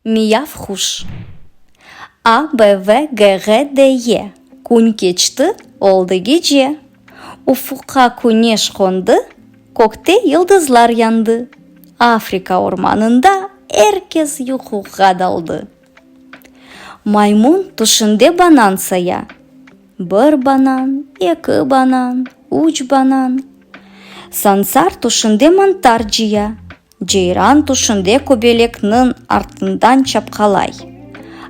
Мияв хуш. А, Б, В, Г, Г, Д, Е. Күн кечті, олды геже. Уфуққа күнеш қонды, көкте йылдызлар янды. Африка орманында herkes ұйқыға далды. Маймун тұшынде банан сая. Бір банан, екі банан, үч банан. Сансар тұшынде мантар жия. Жейран тұшынде көбелекнің артындан чапқалай.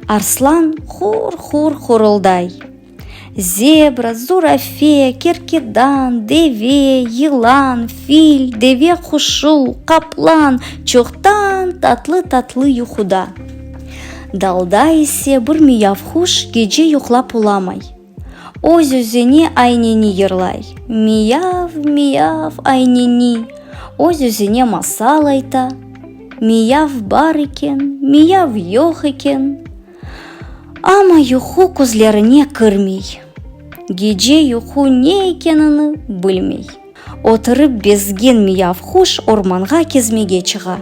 Арслан хур-хур хурылдай. Зебра, зурафе, керкедан, деве, йылан, фил, деве құшу, қаплан, чоқтан татлы-татлы юхуда. Далда есе бір мияв хуш геже юқлап уламай. Оз өзіне айнени ерлай. Мияв, айнени. Оз өзіне масал айта. Мияв бар екен, мияв йоқ екен. Ама юху көзлеріне кірмей. Геже юху не екенini білмей. Отырып безген мияв хуш орманға кезмеге чыға.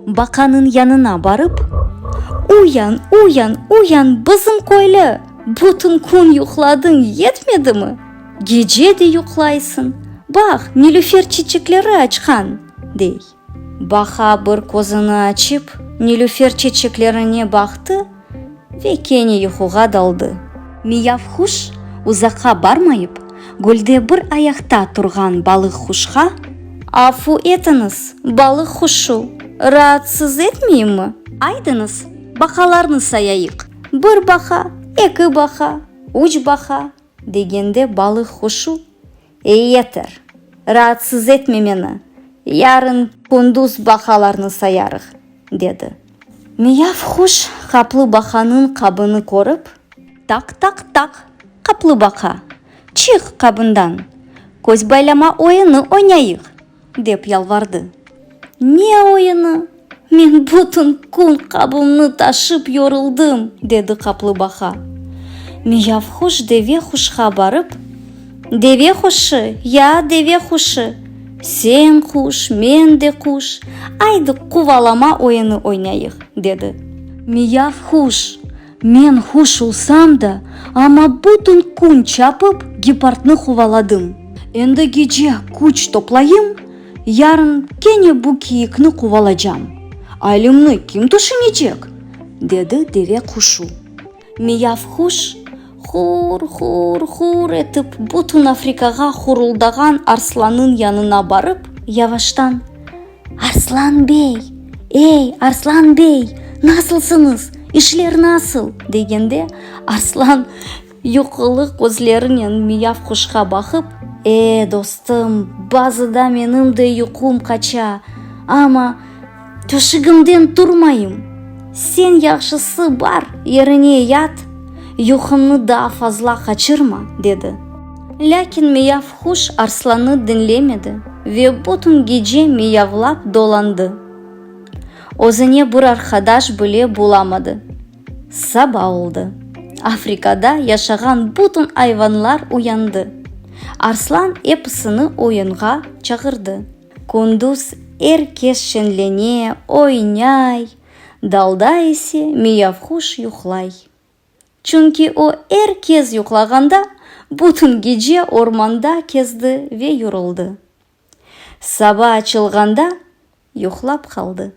Бақаның янына барып, Уян, бізім көйлі. Бұтын күн юқладың етмеді ме? Геже де юқлайсың. Бақ, нелюфер чечеклері açқан, дей. Бақа бір көзіні açып, нелюфер чечеклеріне бақты, векені юқуға далды. Мияв хуш ұзаққа бармайып, гүлде бір аяқта тұрған балық хушқа, афу етіңіз, балық хушу, раатсыз етмейім ме? Айдыңыз, бақаларны саяйық. Бір бақа, екі бақа, үч бақа, дегенде балық хушу, етір, раатсыз етме мені, ярын күндіз бақаларны саярық, деді. Мияв хуш қаплы бақаның қабыны көріп, так, қаплы бақа, чиқ қабындан, көз байлама ойыны ойнайық, деп ялварды. Не ойыны? Мен бұтын күн қабымны ташып yorылдым, деді қаплы бақа. Мияв хуш деве хушқа барып, деве хушы, деве хушы, сен хуш, мен де хуш, айды қувалама ойыны ойнайық, деді. Мияв хуш, мен хуш ұлсам да, ама бұтын күн чапып, гепардны қуваладым. Енді геже күч топлайым, ярын кене бұ киікні қувалажам. Айлымны кім тұшынечек? Деді деве құшу. Мияв хуш хур етіп бұтын Африкаға хурылдаған арсланның янына барып, яваштан, Арслан бей, Арслан бей, насылсыңыз, ішлер насыл, дегенде Арслан юқылы көзлерінен мияв хушқа бақып, достым, базыда менің де юқым қача, ама төшігімден тұрмайым. Сен яқшысы бар, еріне ят, юқымны да фазла қачырма, деді. Ләкин мияв хуш арсланы дінлемеді, ве бұтын геже миявлап доланды. Өзіне бір арқадаш біле буламады. Саба олды. Африкада яшаған бұтын айванлар уянды. Арслан епісіні ойынға чағырды. Күндіз herkes шенлене, ойнай, далда есе мияв хуш юқлай. Чүнки о herkes юқлағанда, бұтын геже орманда кезді ве юрылды. Саба açылғанда юқлап қалды.